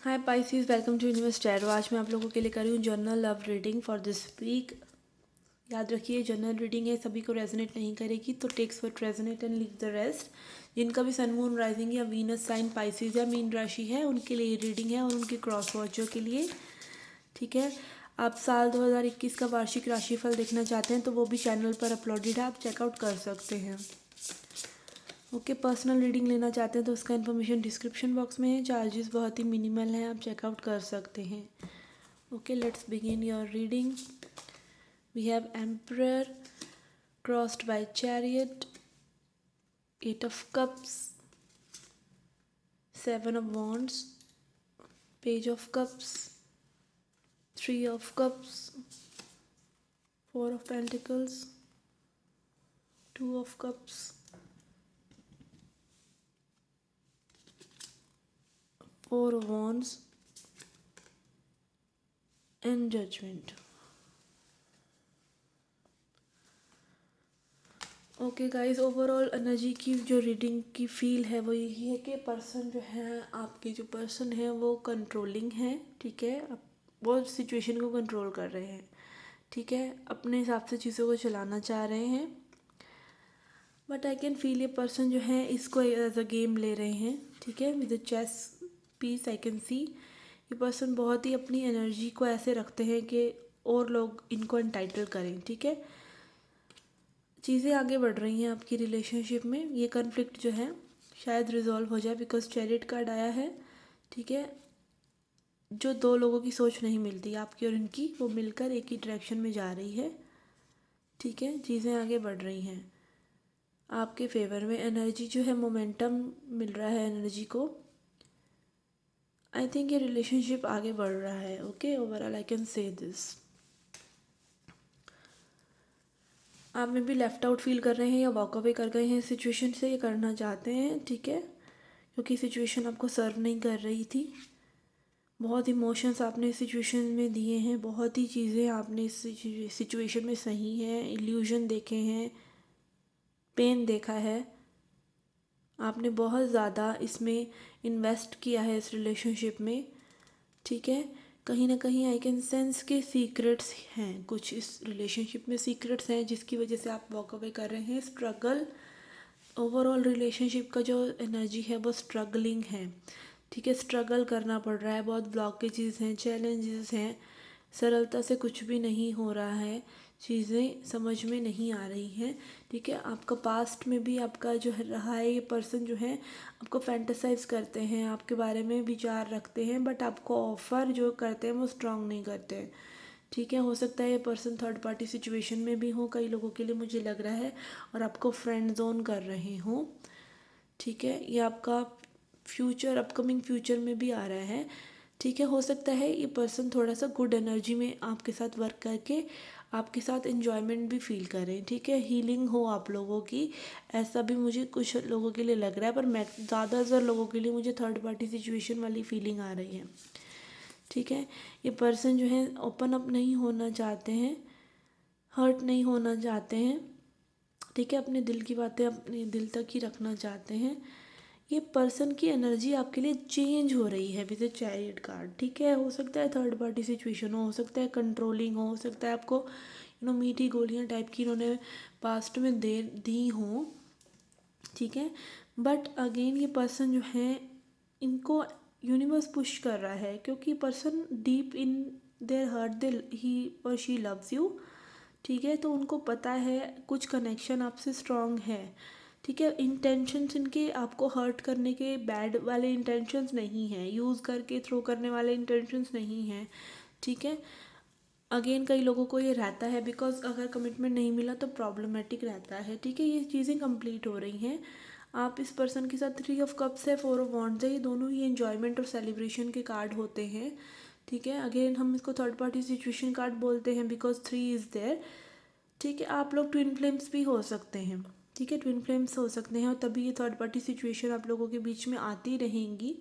Hi Pisces, welcome to Universe Tarot. आज मैं आप लोगों के लिए कर रही हूँ general love reading for this week. याद रखिए, जनरल रीडिंग है, सभी को रेजोनेट नहीं करेगी, तो takes what resonate and leave the rest. जिनका भी सन मून राइजिंग या वीनस साइन पाइसिस या मीन राशि है, उनके लिए रीडिंग है और उनके क्रॉस वॉचर के लिए। ठीक है, आप साल 2021 का वार्षिक राशिफल देखना चाहते हैं तो वो भी चैनल पर अपलोडेड है, आप चेकआउट कर सकते हैं। ओके, पर्सनल रीडिंग लेना चाहते हैं तो उसका इन्फॉर्मेशन डिस्क्रिप्शन बॉक्स में है। चार्जेस बहुत ही मिनिमल हैं, आप चेकआउट कर सकते हैं। Okay, let's begin your reading. We have emperor crossed by chariot, 8 of Cups, 7 of Wands, Page of Cups, 3 of Cups, 4 of Pentacles, 2 of Cups, 4 of Wands and judgement. Okay guys, overall energy की जो reading की feel है वो यही है कि person जो है, आपके जो पर्सन है वो कंट्रोलिंग है। ठीक है, अब वो सिचुएशन को कंट्रोल कर रहे हैं। ठीक है, अपने हिसाब से चीज़ों को चलाना चाह रहे हैं। बट आई कैन फील ये पर्सन जो है इसको एज अ गेम ले रहे हैं। ठीक है, with the chess piece I can see ये पर्सन बहुत ही अपनी एनर्जी को ऐसे रखते हैं कि और लोग इनको एंटाइटल करें। ठीक है, चीज़ें आगे बढ़ रही हैं आपकी रिलेशनशिप में। ये कन्फ्लिक्ट जो है शायद रिजॉल्व हो जाए, बिकॉज चैरियट कार्ड आया है। ठीक है, जो दो लोगों की सोच नहीं मिलती, आपकी और इनकी, वो मिलकर एक ही डायरेक्शन में जा रही है। ठीक है, चीज़ें आगे बढ़ रही हैं आपके फेवर में। एनर्जी जो है, मोमेंटम मिल रहा है एनर्जी को। आई थिंक ये रिलेशनशिप आगे बढ़ रहा है। Okay, overall I can say this. आप में भी लेफ्ट आउट फील कर रहे हैं या वॉक अवे कर गए हैं सिचुएशन से, ये करना चाहते हैं। ठीक है, क्योंकि सिचुएशन आपको सर्व नहीं कर रही थी। बहुत इमोशंस आपने इस सिचुएशन में दिए हैं, बहुत ही चीज़ें आपने इस सिचुएशन में सही हैं, इल्यूजन देखे हैं, पेन देखा है। आपने बहुत ज़्यादा इसमें इन्वेस्ट किया है इस रिलेशनशिप में। ठीक है, कहीं ना कहीं आई कैन सेंस के सीक्रेट्स हैं, कुछ इस रिलेशनशिप में सीक्रेट्स हैं जिसकी वजह से आप वॉक अवे कर रहे हैं। स्ट्रगल, ओवरऑल रिलेशनशिप का जो एनर्जी है वो स्ट्रगलिंग है। ठीक है, स्ट्रगल करना पड़ रहा है, बहुत ब्लॉकेजेस हैं, चैलेंजेस हैं, सरलता से कुछ भी नहीं हो रहा है, चीज़ें समझ में नहीं आ रही हैं। ठीक है, आपका पास्ट में भी आपका जो है रहा है, ये पर्सन जो है आपको फैंटेसाइज करते हैं, आपके बारे में विचार रखते हैं, बट आपको ऑफ़र जो करते हैं वो स्ट्रांग नहीं करते हैं। ठीक है, हो सकता है ये पर्सन थर्ड पार्टी सिचुएशन में भी हो, कई लोगों के लिए मुझे लग रहा है, और आपको फ्रेंड जोन कर रहे हों। ठीक है, ये आपका फ्यूचर, अपकमिंग फ्यूचर में भी आ रहा है। ठीक है, हो सकता है ये पर्सन थोड़ा सा गुड एनर्जी में आपके साथ वर्क करके आपके साथ इन्जॉयमेंट भी फील करें। ठीक है, हीलिंग हो आप लोगों की, ऐसा भी मुझे कुछ लोगों के लिए लग रहा है, पर मैं ज़्यादातर लोगों के लिए मुझे थर्ड पार्टी सिचुएशन वाली फीलिंग आ रही है। ठीक है, ये पर्सन जो है ओपन अप नहीं होना चाहते हैं, हर्ट नहीं होना चाहते हैं। ठीक है, अपने दिल की बातें अपने दिल तक ही रखना चाहते हैं। ये पर्सन की एनर्जी आपके लिए चेंज हो रही है विद चैरियट कार्ड। ठीक है, हो सकता है थर्ड पार्टी सिचुएशन हो सकता है कंट्रोलिंग हो सकता है आपको मीठी गोलियां टाइप की इन्होंने पास्ट में दे दी हों। ठीक है, बट अगेन ये पर्सन जो है, इनको यूनिवर्स पुश कर रहा है, क्योंकि person deep in their heart they he और शी लव्स यू। ठीक है, तो उनको पता है कुछ कनेक्शन आपसे स्ट्रांग है। ठीक है, इंटेंशंस इनके आपको हर्ट करने के बैड वाले इंटेंशंस नहीं हैं, यूज़ करके थ्रो करने वाले इंटेंशंस नहीं हैं। ठीक है, अगेन कई लोगों को ये रहता है, बिकॉज अगर कमिटमेंट नहीं मिला तो प्रॉब्लमेटिक रहता है। ठीक है, ये चीज़ें कंप्लीट हो रही हैं। आप इस पर्सन के साथ 3 of Cups है, 4 of Wands है, ये दोनों ही एंजॉयमेंट और सेलिब्रेशन के कार्ड होते हैं। ठीक है, अगेन हम इसको थर्ड पार्टी सिचुएशन कार्ड बोलते हैं बिकॉज 3 इज़ देयर। ठीक है, आप लोग ट्विन फ्लेम्स भी हो सकते हैं। ठीक है, ट्विन फ्लेम्स हो सकते हैं, और तभी ये थर्ड पार्टी सिचुएशन आप लोगों के बीच में आती रहेंगी।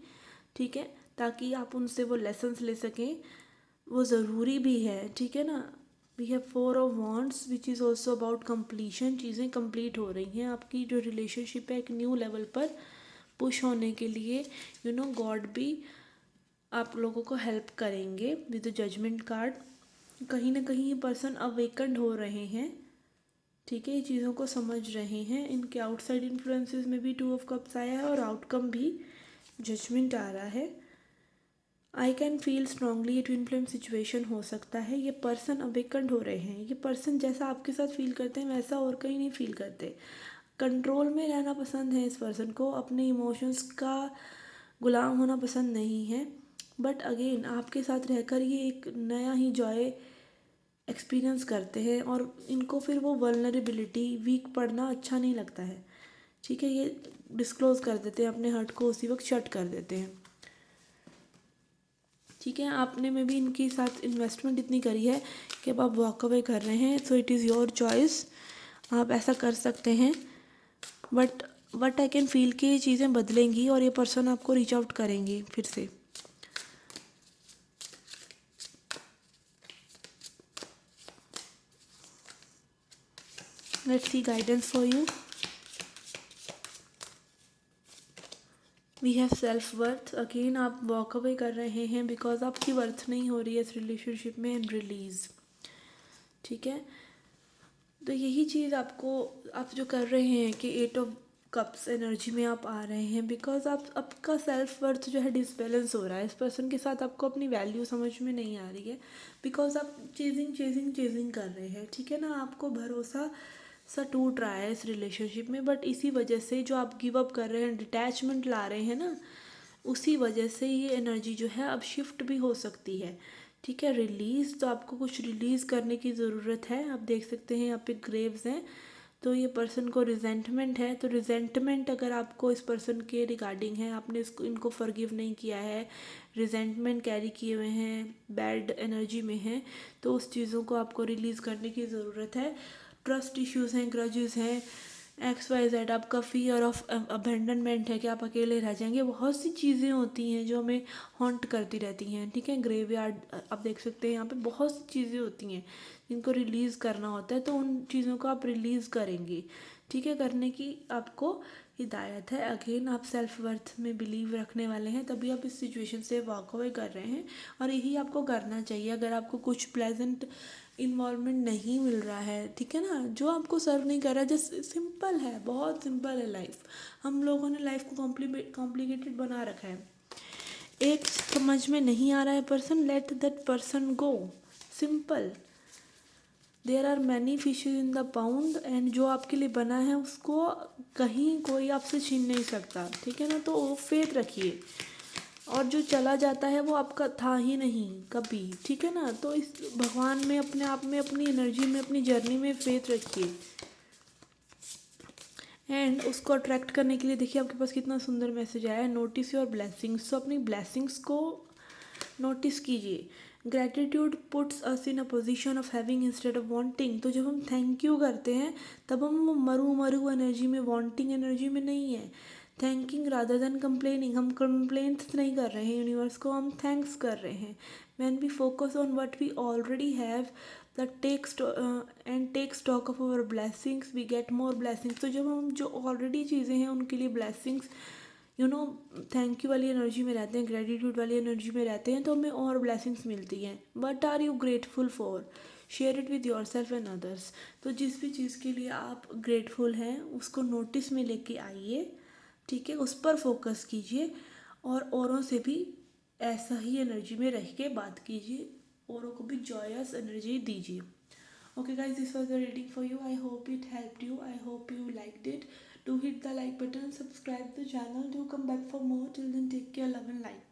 ठीक है, ताकि आप उनसे वो लेसन्स ले सकें, वो ज़रूरी भी है। ठीक है ना, we have 4 of Wands which is also about completion. चीज़ें कंप्लीट हो रही हैं, आपकी जो रिलेशनशिप है एक न्यू लेवल पर पुश होने के लिए गॉड भी आप लोगों को हेल्प करेंगे विद द जजमेंट कार्ड। कहीं ना कहीं ये पर्सन अवेकन्ड हो रहे हैं, ठीक है, ये चीज़ों को समझ रहे हैं। इनके आउटसाइड इन्फ्लुएंसेस में भी 2 ऑफ कप्स आया है और आउटकम भी जजमेंट आ रहा है। आई कैन फील स्ट्रांगली ये ट्विन फ्लेम सिचुएशन हो सकता है। ये पर्सन अवेकन्ड हो रहे हैं। ये पर्सन जैसा आपके साथ फील करते हैं वैसा और कहीं नहीं फील करते। कंट्रोल में रहना पसंद है इस पर्सन को, अपने इमोशंस का गुलाम होना पसंद नहीं है। बट अगेन आपके साथ रहकर ये एक नया ही जॉय एक्सपीरियंस करते हैं और इनको फिर वो वल्नरेबिलिटी, वीक पड़ना अच्छा नहीं लगता है, ठीक है। ये डिस्क्लोज़ कर देते हैं, अपने हर्ट को उसी वक्त शट कर देते हैं, ठीक है। आपने में भी इनके साथ इन्वेस्टमेंट इतनी करी है कि अब आप वॉक अवे कर रहे हैं। So it is your choice, आप ऐसा कर सकते हैं। बट आई कैन फील कि ये चीज़ें बदलेंगी और ये पर्सन आपको रीच आउट करेंगे फिर से। Let's see guidance for you. We have self worth. Again आप वॉक अवे कर रहे हैं बिकॉज आपकी वर्थ नहीं हो रही है इस रिलेशनशिप में, एंड रिलीज़, ठीक है। तो यही चीज़ आपको, आप जो कर रहे हैं कि 8 ऑफ कप्स एनर्जी में आप आ रहे हैं बिकॉज आपका सेल्फ वर्थ जो है डिसबैलेंस हो रहा है। इस पर्सन के साथ आपको अपनी वैल्यू समझ में नहीं आ रही है बिकॉज आप चेजिंग कर रहे हैं, ठीक है ना। आपको भरोसा सा टूट रहा है इस रिलेशनशिप में, बट इसी वजह से जो आप गिव अप कर रहे हैं, डिटैचमेंट ला रहे हैं ना, उसी वजह से ये एनर्जी जो है अब शिफ्ट भी हो सकती है, ठीक है। रिलीज़, तो आपको कुछ रिलीज़ करने की ज़रूरत है। आप देख सकते हैं यहाँ पे ग्रेव्स हैं, तो ये पर्सन को रिजेंटमेंट है। तो रिजेंटमेंट अगर आपको इस पर्सन के रिगार्डिंग है, आपने इसको इनको फॉरगिव नहीं किया है, रिजेंटमेंट कैरी किए हुए हैं, बैड एनर्जी में हैं, तो उस चीज़ों को आपको रिलीज़ करने की ज़रूरत है। ट्रस्ट इश्यूज़ हैं, ग्रजेस हैं, XYZ, आपका फियर ऑफ अबेंडनमेंट है कि आप अकेले रह जाएंगे। बहुत सी चीज़ें होती हैं जो हमें हॉन्ट करती रहती हैं, ठीक है। ग्रेवयार्ड आप देख सकते हैं, यहाँ पे बहुत सी चीज़ें होती हैं जिनको रिलीज़ करना होता है, तो उन चीज़ों को आप रिलीज़ करेंगे, ठीक है। करने की आपको हिदायत है। अगेन आप सेल्फ वर्थ में बिलीव रखने वाले हैं, तभी आप इस सिचुएशन से वॉक अवे कर रहे हैं और यही आपको करना चाहिए। अगर आपको कुछ प्लेजेंट इन्वॉल्वमेंट नहीं मिल रहा है, ठीक है ना, जो आपको सर्व नहीं कर रहा है, जस्ट सिंपल है, बहुत सिंपल है लाइफ। हम लोगों ने लाइफ को कॉम्प्लिकेटेड बना रखा है। एक समझ में नहीं आ रहा है person, let that person go, simple. There are many fishes in the pound, and जो आपके लिए बना है उसको कहीं कोई आपसे छीन नहीं सकता, ठीक है ना। तो फेथ रखिए, और जो चला जाता है वो आपका था ही नहीं कभी, ठीक है ना। तो इस भगवान में, अपने आप में, अपनी एनर्जी में, अपनी जर्नी में फेथ रखिए, एंड उसको अट्रैक्ट करने के लिए देखिए आपके पास कितना सुंदर मैसेज आया है, नोटिस योर ब्लेसिंग्स। तो अपनी ब्लेसिंग्स को नोटिस कीजिए। Gratitude puts us in a position of having instead of wanting. तो जब हम थैंक यू करते हैं तब हम मरू एनर्जी में, वांटिंग एनर्जी में नहीं है। थैंकिंग रादर देन कंप्लेनिंग, हम कंप्लेंट्स नहीं कर रहे हैं यूनिवर्स को, हम थैंक्स कर रहे हैं। When we focus on what we already have that take stock of our blessings, we get more blessings. तो जब हम जो ऑलरेडी चीज़ें हैं उनके लिए ब्लेसिंग्स, थैंक यू वाली एनर्जी में रहते हैं, ग्रेटिट्यूड वाली एनर्जी में रहते हैं, तो हमें और ब्लेसिंग्स मिलती हैं। What are you grateful for, share it with yourself and others. तो जिस भी चीज़ के लिए आप ग्रेटफुल हैं उसको नोटिस में लेके आइए, ठीक है, उस पर फोकस कीजिए और औरों से भी ऐसा ही एनर्जी में रह के बात कीजिए, औरों को भी जॉयस एनर्जी दीजिए। Okay guys, this was the reading for you. I hope it helped you. I hope you liked it. Do hit the like button, subscribe the channel. Do come back for more. Till then, take care, love and light.